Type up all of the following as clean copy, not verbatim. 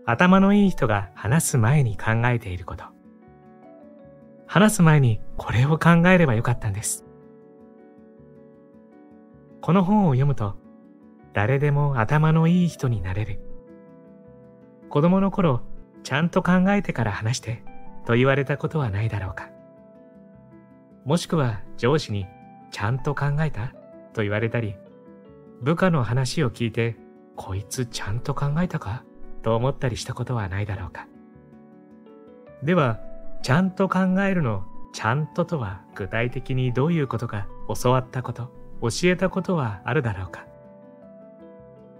頭のいい人が話す前に考えていること。話す前にこれを考えればよかったんです。この本を読むと、誰でも頭のいい人になれる。子供の頃、ちゃんと考えてから話してと言われたことはないだろうか。もしくは上司にちゃんと考えたと言われたり、部下の話を聞いて、こいつちゃんと考えたかと思ったりしたことはないだろうか。では、ちゃんと考えるのちゃんととは具体的にどういうことか教わったこと、教えたことはあるだろうか。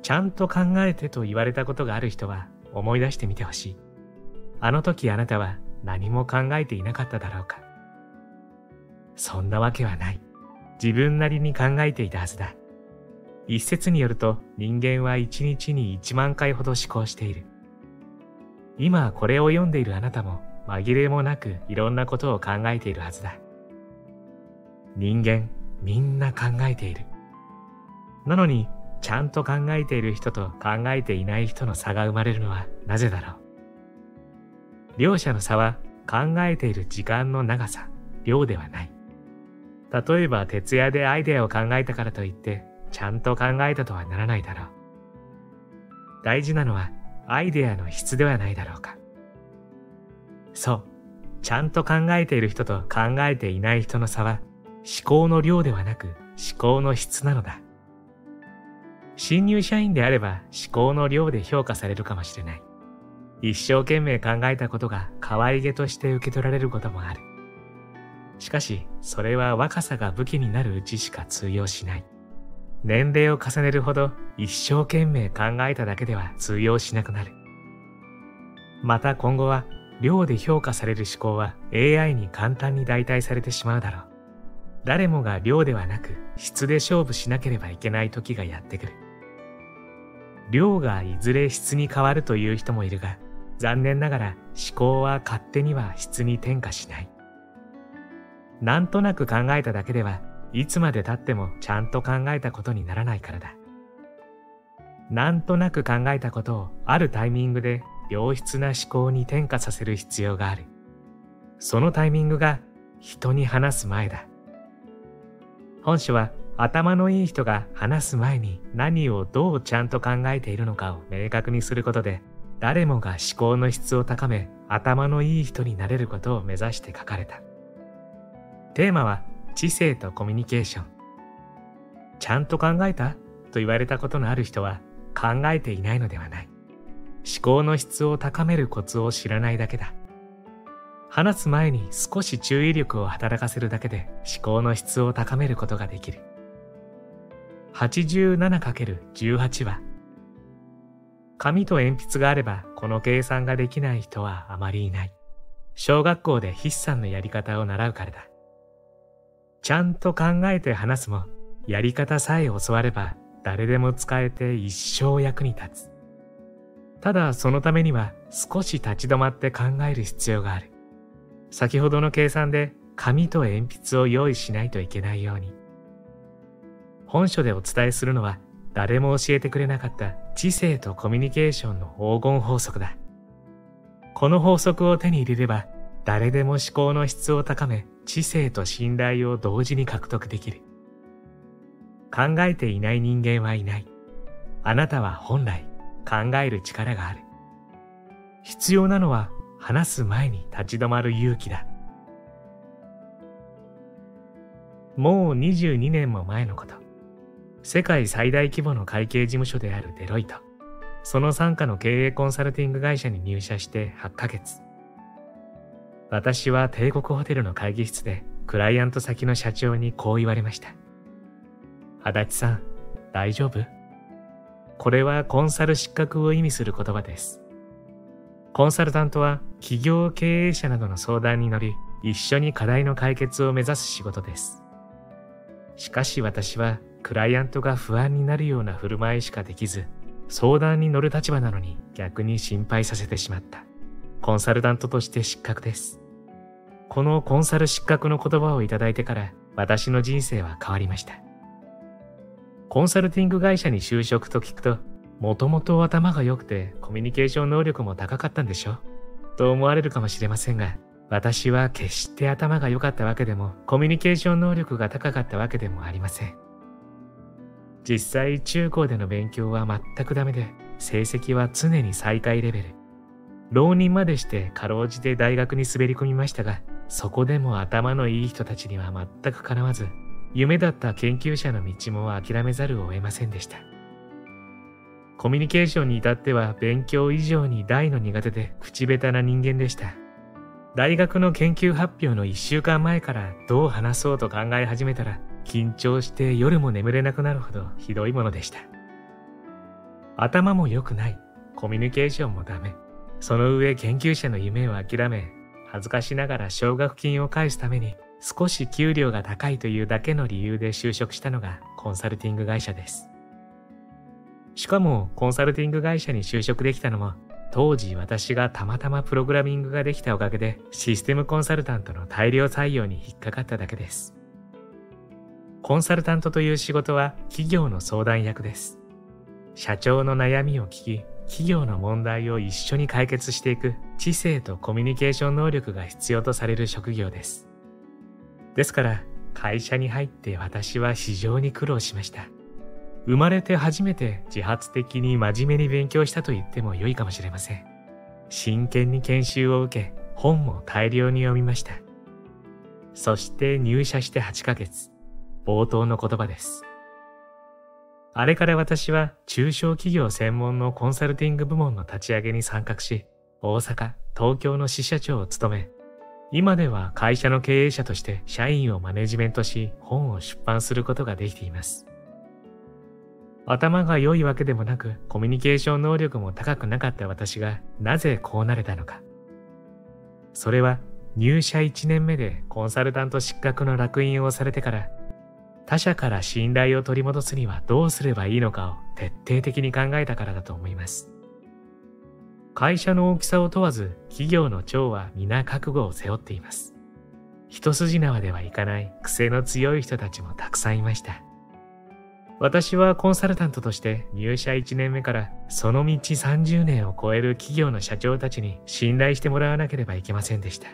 ちゃんと考えてと言われたことがある人は思い出してみてほしい。あの時あなたは何も考えていなかっただろうか。そんなわけはない。自分なりに考えていたはずだ。一説によると人間は1日に1万回ほど思考している。今これを読んでいるあなたも紛れもなくいろんなことを考えているはずだ。人間みんな考えている。なのにちゃんと考えている人と考えていない人の差が生まれるのはなぜだろう。両者の差は考えている時間の長さ、量ではない。例えば徹夜でアイデアを考えたからといってちゃんと考えたとはならないだろう。大事なのはアイデアの質ではないだろうか。そう、ちゃんと考えている人と考えていない人の差は思考の量ではなく思考の質なのだ。新入社員であれば思考の量で評価されるかもしれない。一生懸命考えたことが可愛げとして受け取られることもある。しかし、それは若さが武器になるうちしか通用しない。年齢を重ねるほど一生懸命考えただけでは通用しなくなる。また今後は量で評価される思考は AI に簡単に代替されてしまうだろう。誰もが量ではなく質で勝負しなければいけない時がやってくる。量がいずれ質に変わるという人もいるが、残念ながら思考は勝手には質に転化しない。なんとなく考えただけではいつまで経ってもちゃんと考えたことにならないからだ。なんとなく考えたことをあるタイミングで良質な思考に転化させる必要がある。そのタイミングが人に話す前だ。本書は頭のいい人が話す前に何をどうちゃんと考えているのかを明確にすることで、誰もが思考の質を高め、頭のいい人になれることを目指して書かれた。テーマは知性とコミュニケーション。ちゃんと考えたと言われたことのある人は考えていないのではない。思考の質を高めるコツを知らないだけだ。話す前に少し注意力を働かせるだけで思考の質を高めることができる。87×18 は、紙と鉛筆があればこの計算ができない人はあまりいない。小学校で筆算のやり方を習うからだ。ちゃんと考えて話すも、やり方さえ教われば誰でも使えて一生役に立つ。ただそのためには少し立ち止まって考える必要がある。先ほどの計算で紙と鉛筆を用意しないといけないように。本書でお伝えするのは誰も教えてくれなかった知性とコミュニケーションの黄金法則だ。この法則を手に入れれば誰でも思考の質を高め、知性と信頼を同時に獲得できる。考えていない人間はいない。あなたは本来考える力がある。必要なのは話す前に立ち止まる勇気だ。もう22年も前のこと。世界最大規模の会計事務所であるデロイト。その傘下の経営コンサルティング会社に入社して8ヶ月。私は帝国ホテルの会議室でクライアント先の社長にこう言われました。足立さん、大丈夫？これはコンサル失格を意味する言葉です。コンサルタントは企業経営者などの相談に乗り、一緒に課題の解決を目指す仕事です。しかし私はクライアントが不安になるような振る舞いしかできず、相談に乗る立場なのに逆に心配させてしまった。コンサルタントとして失格です。このコンサル失格の言葉をいただいてから私の人生は変わりました。コンサルティング会社に就職と聞くと、もともと頭が良くてコミュニケーション能力も高かったんでしょと思われるかもしれませんが、私は決して頭が良かったわけでも、コミュニケーション能力が高かったわけでもありません。実際中高での勉強は全くダメで、成績は常に最下位レベル。浪人までしてかろうじて大学に滑り込みましたが、そこでも頭のいい人たちには全くかなわず、夢だった研究者の道も諦めざるを得ませんでした。コミュニケーションに至っては勉強以上に大の苦手で口下手な人間でした。大学の研究発表の1週間前からどう話そうと考え始めたら、緊張して夜も眠れなくなるほどひどいものでした。頭も良くない、コミュニケーションもダメ、その上研究者の夢を諦め、恥ずかしながら奨学金を返すために少し給料が高いというだけの理由で就職したのがコンサルティング会社です。しかもコンサルティング会社に就職できたのも、当時私がたまたまプログラミングができたおかげでシステムコンサルタントの大量採用に引っかかっただけです。コンサルタントという仕事は企業の相談役です。社長の悩みを聞き、企業の問題を一緒に解決していく知性とコミュニケーション能力が必要とされる職業です。ですから会社に入って私は非常に苦労しました。生まれて初めて自発的に真面目に勉強したと言っても良いかもしれません。真剣に研修を受け、本も大量に読みました。そして入社して8ヶ月、冒頭の言葉です。あれから私は中小企業専門のコンサルティング部門の立ち上げに参画し、大阪、東京の支社長を務め、今では会社の経営者として社員をマネジメントし、本を出版することができています。頭が良いわけでもなく、コミュニケーション能力も高くなかった私がなぜこうなれたのか。それは入社1年目でコンサルタント失格の烙印をされてから、他者から信頼を取り戻すにはどうすればいいのかを徹底的に考えたからだと思います。会社の大きさを問わず、企業の長は皆覚悟を背負っています。一筋縄ではいかない癖の強い人たちもたくさんいました。私はコンサルタントとして入社1年目からその道30年を超える企業の社長たちに信頼してもらわなければいけませんでした。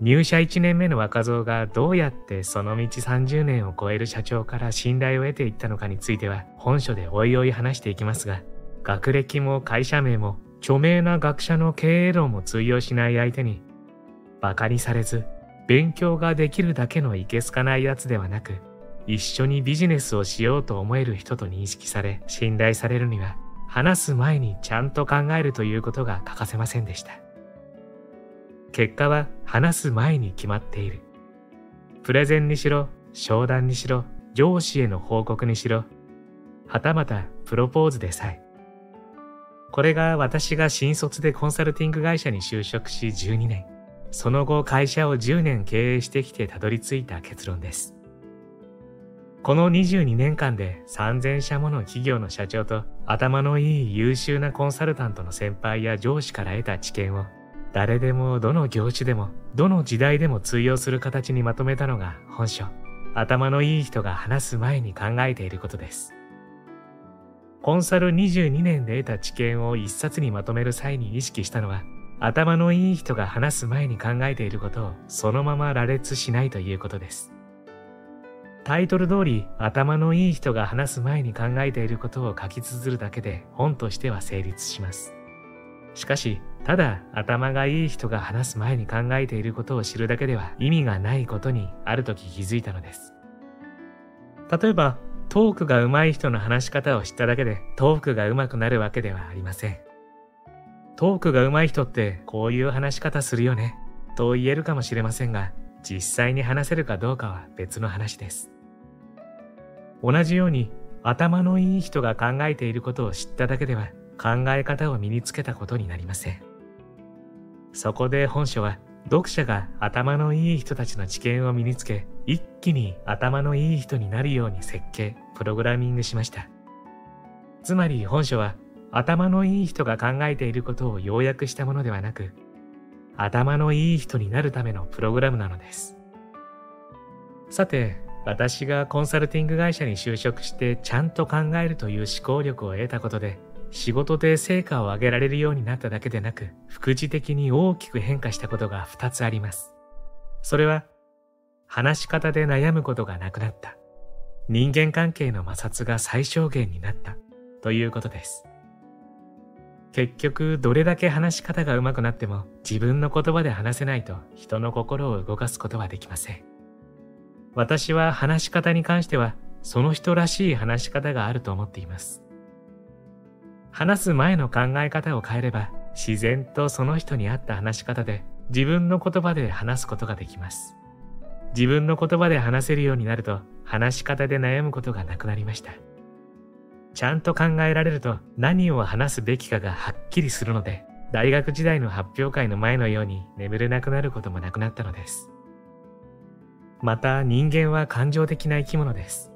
入社1年目の若造がどうやってその道30年を超える社長から信頼を得ていったのかについては本書でおいおい話していきますが、学歴も会社名も著名な学者の経営論も通用しない相手に、馬鹿にされず勉強ができるだけのいけすかないやつではなく、一緒にビジネスをしようと思える人と認識され、信頼されるには、話す前にちゃんと考えるということが欠かせませんでした。結果は話す前に決まっている。プレゼンにしろ、商談にしろ、上司への報告にしろ、はたまたプロポーズでさえ。これが私が新卒でコンサルティング会社に就職し12年、その後会社を10年経営してきてたどり着いた結論です。この22年間で3000社もの企業の社長と頭のいい優秀なコンサルタントの先輩や上司から得た知見を誰でもどの業種でもどの時代でも通用する形にまとめたのが本書、頭のいい人が話す前に考えていることです。コンサル22年で得た知見を一冊にまとめる際に意識したのは、頭のいい人が話す前に考えていることをそのまま羅列しないということです。タイトル通り頭のいい人が話す前に考えていることを書き綴るだけで本としては成立します。しかし、ただ頭がいい人が話す前に考えていることを知るだけでは意味がないことにある時気づいたのです。例えば、トークが上手い人の話し方を知っただけでトークが上手くなるわけではありません。トークが上手い人ってこういう話し方するよねと言えるかもしれませんが、実際に話せるかどうかは別の話です。同じように頭のいい人が考えていることを知っただけでは考え方を身につけたことになりません。そこで本書は読者が頭のいい人たちの知見を身につけ、一気に頭のいい人になるように設計、プログラミングしました。つまり本書は頭のいい人が考えていることを要約したものではなく、頭のいい人になるためのプログラムなのです。さて、私がコンサルティング会社に就職してちゃんと考えるという思考力を得たことで、仕事で成果を上げられるようになっただけでなく、副次的に大きく変化したことが2つあります。それは、話し方で悩むことがなくなった。人間関係の摩擦が最小限になったということです。結局、どれだけ話し方が上手くなっても自分の言葉で話せないと人の心を動かすことはできません。私は話し方に関してはその人らしい話し方があると思っています。話す前の考え方を変えれば自然とその人に合った話し方で自分の言葉で話すことができます。自分の言葉で話せるようになると話し方で悩むことがなくなりました。ちゃんと考えられると何を話すべきかがはっきりするので、大学時代の発表会の前のように眠れなくなることもなくなったのです。また人間は感情的な生き物です。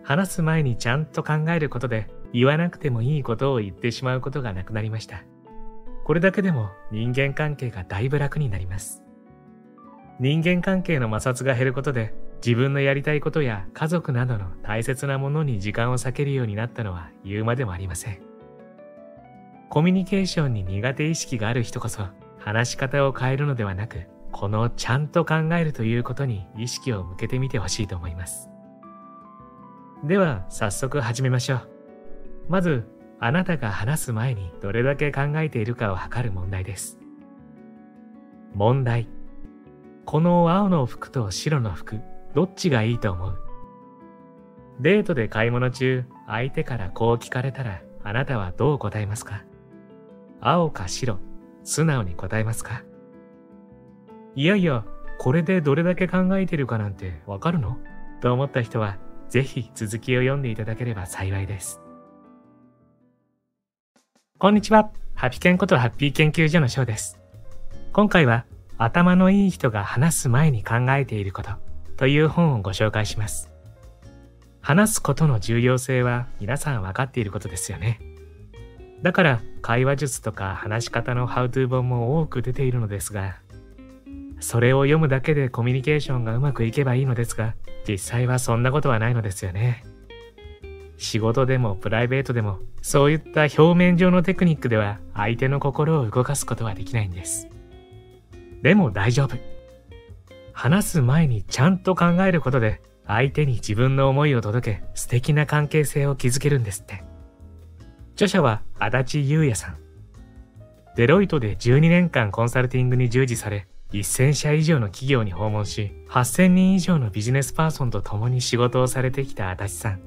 話す前にちゃんと考えることで言わなくてもいいことを言ってしまうことがなくなりました。これだけでも人間関係がだいぶ楽になります。人間関係の摩擦が減ることで自分のやりたいことや家族などの大切なものに時間を割けるようになったのは言うまでもありません。コミュニケーションに苦手意識がある人こそ話し方を変えるのではなく、このちゃんと考えるということに意識を向けてみてほしいと思います。では早速始めましょう。まず、あなたが話す前にどれだけ考えているかを測る問題です。問題。この青の服と白の服、どっちがいいと思う？デートで買い物中、相手からこう聞かれたら、あなたはどう答えますか？青か白、素直に答えますか？いやいや、これでどれだけ考えてるかなんてわかるの？と思った人は、ぜひ続きを読んでいただければ幸いです。こんにちは。ハピケンことハッピー研究所の翔です。今回は、頭のいい人が話す前に考えていることという本をご紹介します。話すことの重要性は皆さん分かっていることですよね。だから会話術とか話し方のハウトゥー本も多く出ているのですが、それを読むだけでコミュニケーションがうまくいけばいいのですが、実際はそんなことはないのですよね。仕事でもプライベートでもそういった表面上のテクニックでは相手の心を動かすことはできないんです。でも大丈夫。話す前にちゃんと考えることで相手に自分の思いを届け素敵な関係性を築けるんですって。著者は足立優也さん。デロイトで12年間コンサルティングに従事され、1000社以上の企業に訪問し、8000人以上のビジネスパーソンと共に仕事をされてきた足立さん。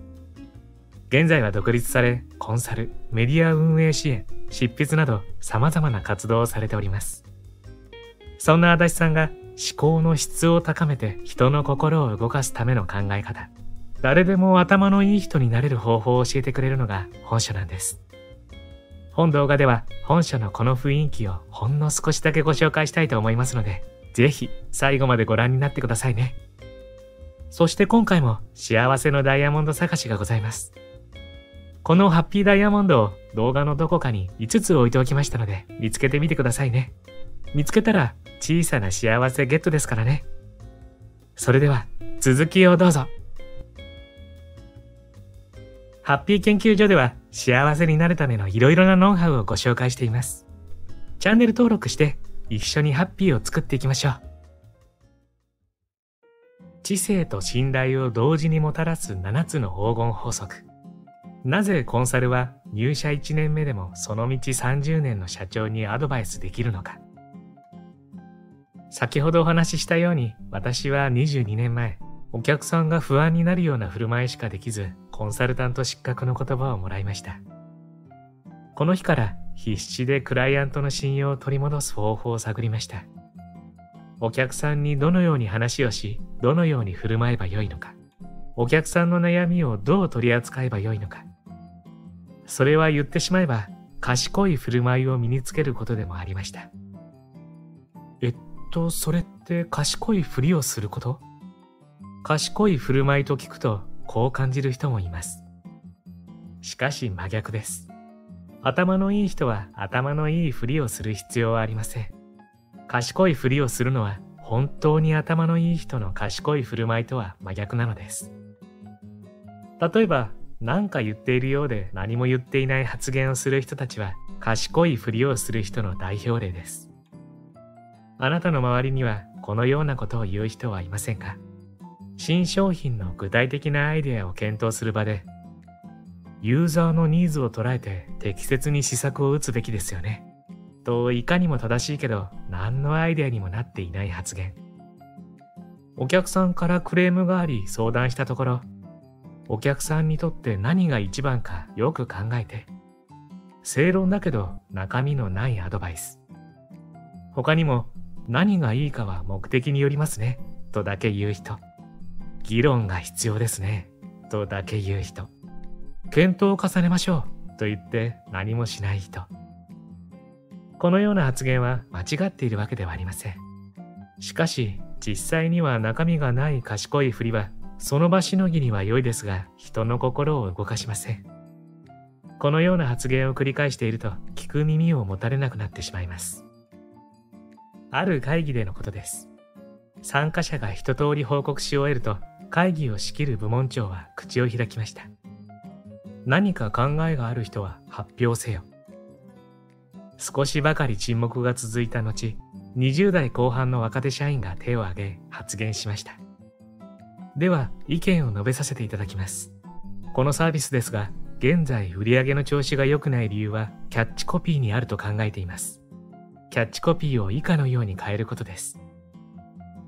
現在は独立され、コンサル、メディア運営支援、執筆など様々な活動をされております。そんな足立さんが思考の質を高めて人の心を動かすための考え方、誰でも頭のいい人になれる方法を教えてくれるのが本書なんです。本動画では本書のこの雰囲気をほんの少しだけご紹介したいと思いますので、ぜひ最後までご覧になってくださいね。そして今回も幸せのダイヤモンド探しがございます。このハッピーダイヤモンドを動画のどこかに5つ置いておきましたので、見つけてみてくださいね。見つけたら小さな幸せゲットですからね。それでは続きをどうぞ。ハッピー研究所では幸せになるためのいろいろなノウハウをご紹介しています。チャンネル登録して一緒にハッピーを作っていきましょう。知性と信頼を同時にもたらす7つの黄金法則。なぜコンサルは入社1年目でもその道30年の社長にアドバイスできるのか。先ほどお話ししたように、私は22年前、お客さんが不安になるような振る舞いしかできず、コンサルタント失格の言葉をもらいました。この日から必死でクライアントの信用を取り戻す方法を探りました。お客さんにどのように話をし、どのように振る舞えばよいのか。お客さんの悩みをどう取り扱えばよいのか。それは言ってしまえば、賢い振る舞いを身につけることでもありました。それって賢いふりをすること？賢い振る舞いと聞くと、こう感じる人もいます。しかし真逆です。頭のいい人は頭のいいふりをする必要はありません。賢いふりをするのは本当に頭のいい人の賢い振る舞いとは真逆なのです。例えば、何か言っているようで何も言っていない発言をする人たちは、賢いふりをする人の代表例です。あなたの周りにはこのようなことを言う人はいませんか？新商品の具体的なアイデアを検討する場で、ユーザーのニーズを捉えて適切に施策を打つべきですよね。といかにも正しいけど何のアイデアにもなっていない発言。お客さんからクレームがあり相談したところ、お客さんにとって何が一番かよく考えて、正論だけど中身のないアドバイス。他にも何がいいかは目的によりますねとだけ言う人。議論が必要ですねとだけ言う人。検討を重ねましょうと言って何もしない人。このような発言は間違っているわけではありません。しかし実際には中身がない賢いふりはその場しのぎには良いですが人の心を動かしません。このような発言を繰り返していると聞く耳を持たれなくなってしまいます。ある会議でのことです。参加者が一通り報告し終えると会議を仕切る部門長は口を開きました。何か考えがある人は発表せよ。少しばかり沈黙が続いた後、20代後半の若手社員が手を挙げ発言しました。では意見を述べさせていただきます。このサービスですが、現在売上の調子が良くない理由はキャッチコピーにあると考えています。キャッチコピーを以下のように変えることです。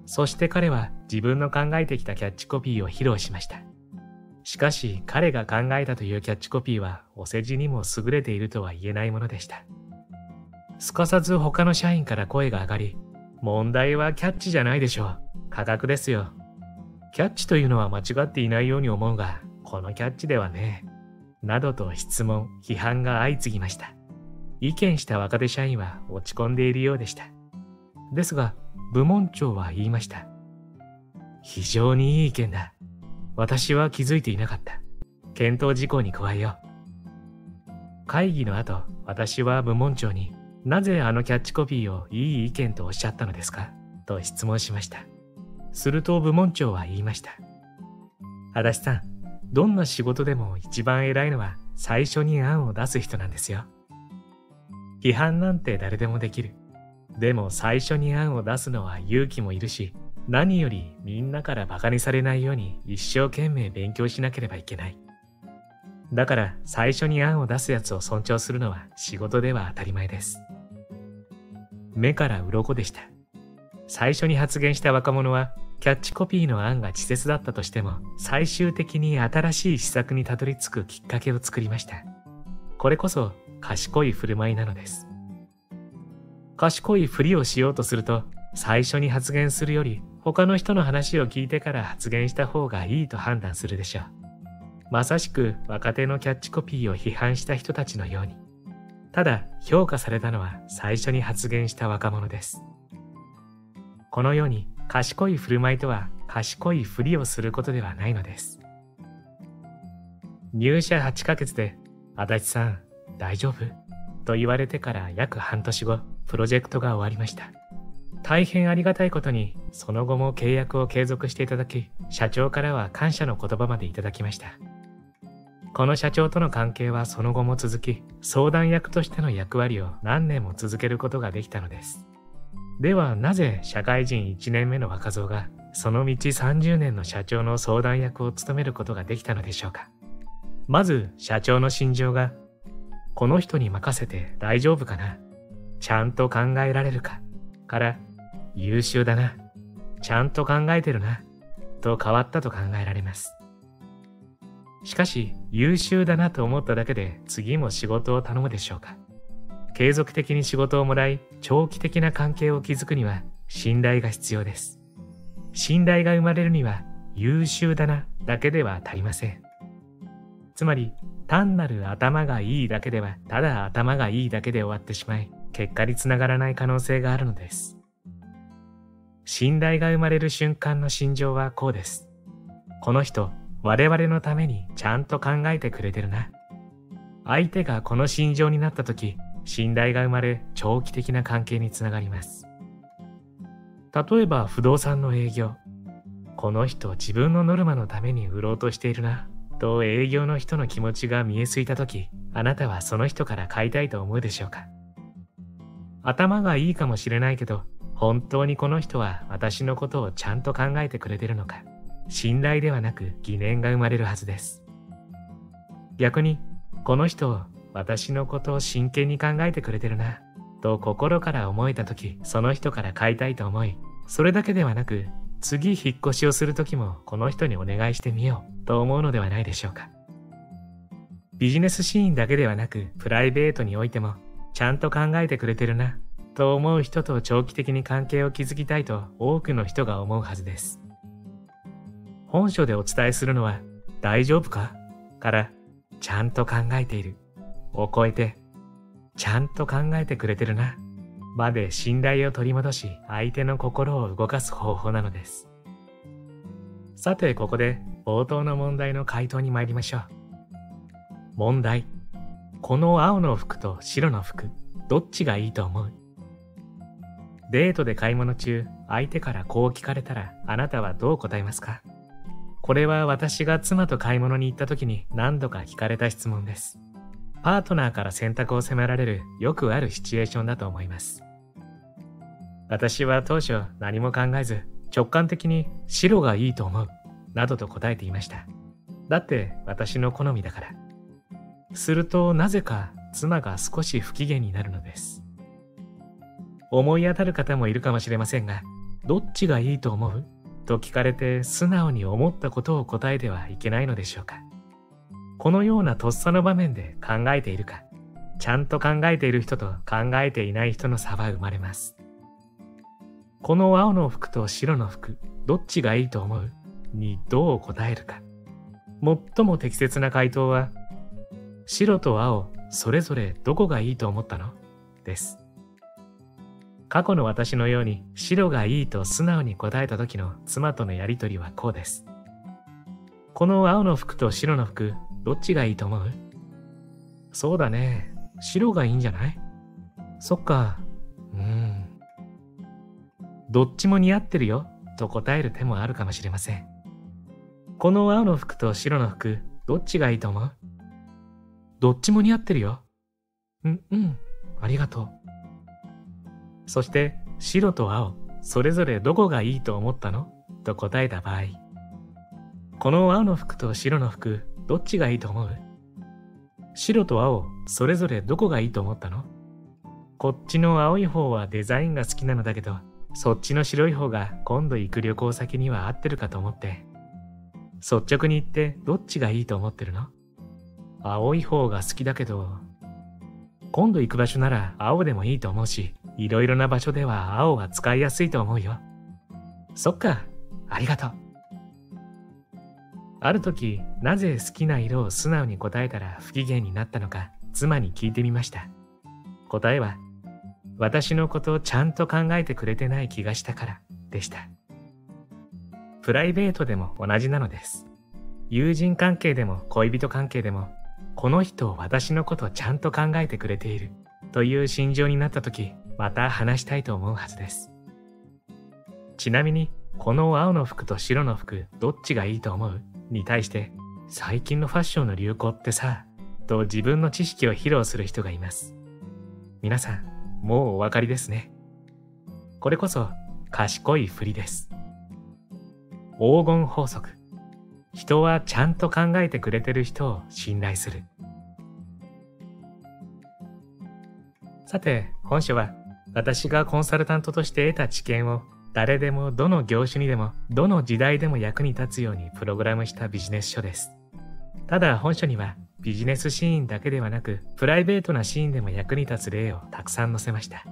そして彼は自分の考えてきたキャッチコピーを披露しました。しかし彼が考えたというキャッチコピーはお世辞にも優れているとは言えないものでした。すかさず他の社員から声が上がり、問題はキャッチじゃないでしょう。価格ですよ。キャッチというのは間違っていないように思うが、このキャッチではね。などと質問、批判が相次ぎました。意見した若手社員は落ち込んでいるようでした。ですが、部門長は言いました。非常にいい意見だ。私は気づいていなかった。検討事項に加えよう。会議の後、私は部門長に、なぜあのキャッチコピーをいい意見とおっしゃったのですかと質問しました。すると部門長は言いました。足立さん、どんな仕事でも一番偉いのは最初に案を出す人なんですよ。批判なんて誰でもできる。でも最初に案を出すのは勇気もいるし、何よりみんなからバカにされないように一生懸命勉強しなければいけない。だから最初に案を出すやつを尊重するのは仕事では当たり前です。目から鱗でした。最初に発言した若者はキャッチコピーの案が稚拙だったとしても最終的に新しい施策にたどり着くきっかけを作りました。これこそ賢い振る舞いなのです。賢いふりをしようとすると最初に発言するより他の人の話を聞いてから発言した方がいいと判断するでしょう。まさしく若手のキャッチコピーを批判した人たちのように。ただ評価されたのは最初に発言した若者です。このように賢い振る舞いとは賢いふりをすることではないのです。入社8ヶ月で足立さん大丈夫と言われてから約半年後、プロジェクトが終わりました。大変ありがたいことにその後も契約を継続していただき、社長からは感謝の言葉までいただきました。この社長との関係はその後も続き、相談役としての役割を何年も続けることができたのです。ではなぜ社会人1年目の若造がその道30年の社長の相談役を務めることができたのでしょうか。まず社長の心情が、この人に任せて大丈夫かな、ちゃんと考えられるかから、優秀だな、ちゃんと考えてるなと変わったと考えられます。しかし優秀だなと思っただけで次も仕事を頼むでしょうか。継続的に仕事をもらい長期的な関係を築くには信頼が必要です。信頼が生まれるには優秀だなだけでは足りません。つまり単なる頭がいいだけではただ頭がいいだけで終わってしまい結果につながらない可能性があるのです。信頼が生まれる瞬間の心情はこうです。この人我々のためにちゃんと考えてくれてるな。相手がこの心情になった時、信頼が生まれ長期的な関係につながります。例えば不動産の営業。この人自分のノルマのために売ろうとしているな、と営業の人の気持ちが見えすいたとき、あなたはその人から買いたいと思うでしょうか。頭がいいかもしれないけど、本当にこの人は私のことをちゃんと考えてくれてるのか、信頼ではなく疑念が生まれるはずです。逆に、この人、私のことを真剣に考えてくれてるな、と心から思えたとき、その人から買いたいと思い、それだけではなく、次引っ越しをするときもこの人にお願いしてみようと思うのではないでしょうか。ビジネスシーンだけではなく、プライベートにおいても、ちゃんと考えてくれてるな、と思う人と長期的に関係を築きたいと多くの人が思うはずです。本書でお伝えするのは、大丈夫かから、ちゃんと考えているを超えて、ちゃんと考えてくれてるな、まで信頼を取り戻し、相手の心を動かす方法なのです。さて、ここで冒頭の問題の回答に参りましょう。問題。この青の服と白の服、どっちがいいと思う？デートで買い物中、相手からこう聞かれたら、あなたはどう答えますか？これは私が妻と買い物に行った時に何度か聞かれた質問です。パートナーから選択を迫られるよくあるシチュエーションだと思います。私は当初何も考えず、直感的に白がいいと思う、などと答えていました。だって私の好みだから。するとなぜか妻が少し不機嫌になるのです。思い当たる方もいるかもしれませんが、どっちがいいと思う？と聞かれて素直に思ったことを答えてはいけないのでしょうか。このようなとっさの場面で考えているか、ちゃんと考えている人と考えていない人の差は生まれます。この青の服と白の服、どっちがいいと思う？にどう答えるか。最も適切な回答は、白と青、それぞれどこがいいと思ったの？です。過去の私のように白がいいと素直に答えた時の妻とのやりとりはこうです。この青の服と白の服、どっちがいいと思う？そうだね。白がいいんじゃない？そっか。どっちも似合ってるよ、と答える手もあるかもしれません。この青の服と白の服、どっちがいいと思う？どっちも似合ってるよ。ありがとう。そして、白と青、それぞれどこがいいと思ったの？と答えた場合、この青の服と白の服、どっちがいいと思う？白と青、それぞれどこがいいと思ったの？こっちの青い方はデザインが好きなのだけど、そっちの白い方が今度行く旅行先には合ってるかと思って。率直に言ってどっちがいいと思ってるの？青い方が好きだけど、今度行く場所なら青でもいいと思うし、いろいろな場所では青は使いやすいと思うよ。そっか、ありがとう。ある時、なぜ好きな色を素直に答えたら不機嫌になったのか、妻に聞いてみました。答えは、私のことをちゃんと考えてくれてない気がしたからでした。プライベートでも同じなのです。友人関係でも恋人関係でも、この人私のことをちゃんと考えてくれているという心情になった時、また話したいと思うはずです。ちなみに、この青の服と白の服どっちがいいと思う？に対して、最近のファッションの流行ってさ、と自分の知識を披露する人がいます。皆さん、もうお分かりですね。これこそ賢いふりです。黄金法則。人はちゃんと考えてくれてる人を信頼する。さて、本書は私がコンサルタントとして得た知見を誰でもどの業種にでもどの時代でも役に立つようにプログラムしたビジネス書です。ただ本書にはビジネスシーンだけではなくプライベートなシーンでも役に立つ例をたくさん載せました。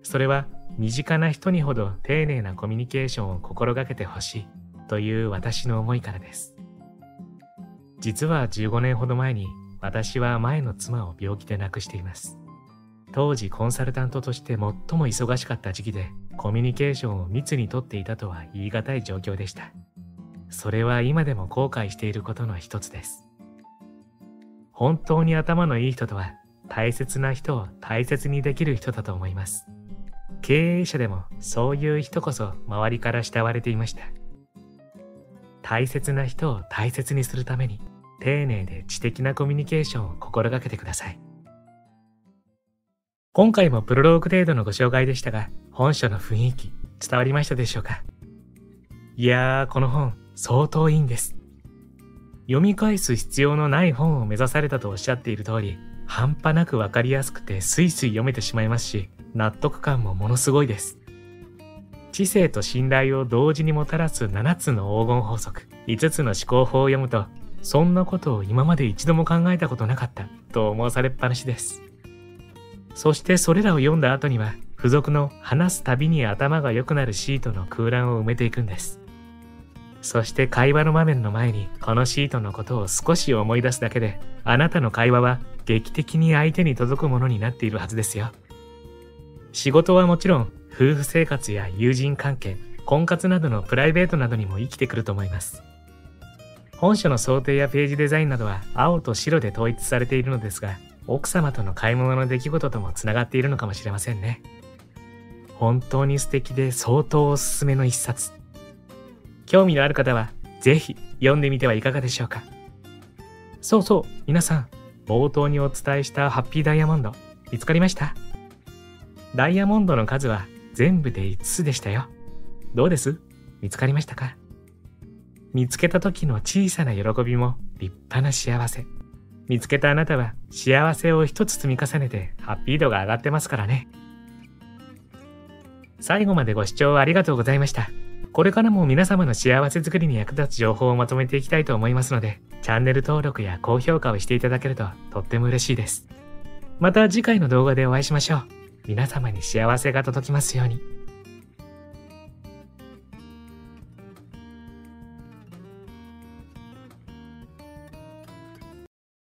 それは身近な人にほど丁寧なコミュニケーションを心がけてほしいという私の思いからです。実は15年ほど前に私は前の妻を病気で亡くしています。当時コンサルタントとして最も忙しかった時期でコミュニケーションを密にとっていたとは言い難い状況でした。それは今でも後悔していることの一つです。本当に頭のいい人とは大切な人を大切にできる人だと思います。経営者でもそういう人こそ周りから慕われていました。大切な人を大切にするために、丁寧で知的なコミュニケーションを心がけてください。今回もプロローグ程度のご紹介でしたが、本書の雰囲気伝わりましたでしょうか？いやー、この本相当いいんです。読み返す必要のない本を目指されたとおっしゃっている通り、半端なくわかりやすくてスイスイ読めてしまいますし、納得感もものすごいです。知性と信頼を同時にもたらす7つの黄金法則、5つの思考法を読むと、そんなことを今まで一度も考えたことなかったと思わされっぱなしです。そしてそれらを読んだ後には、付属の話すたびに頭が良くなるシートの空欄を埋めていくんです。そして会話の場面の前にこのシートのことを少し思い出すだけで、あなたの会話は劇的に相手に届くものになっているはずですよ。仕事はもちろん、夫婦生活や友人関係、婚活などのプライベートなどにも生きてくると思います。本書の想定やページデザインなどは青と白で統一されているのですが、奥様との買い物の出来事ともつながっているのかもしれませんね。本当に素敵で相当おすすめの一冊。興味のある方はぜひ読んでみてはいかがでしょうか。そうそう、皆さん、冒頭にお伝えしたハッピーダイヤモンド、見つかりました？ダイヤモンドの数は全部で5つでしたよ。どうです？見つかりましたか？見つけた時の小さな喜びも立派な幸せ。見つけたあなたは幸せを一つ積み重ねてハッピー度が上がってますからね。最後までご視聴ありがとうございました。これからも皆様の幸せ作りに役立つ情報をまとめていきたいと思いますので、チャンネル登録や高評価をしていただけるととっても嬉しいです。また次回の動画でお会いしましょう。皆様に幸せが届きますように。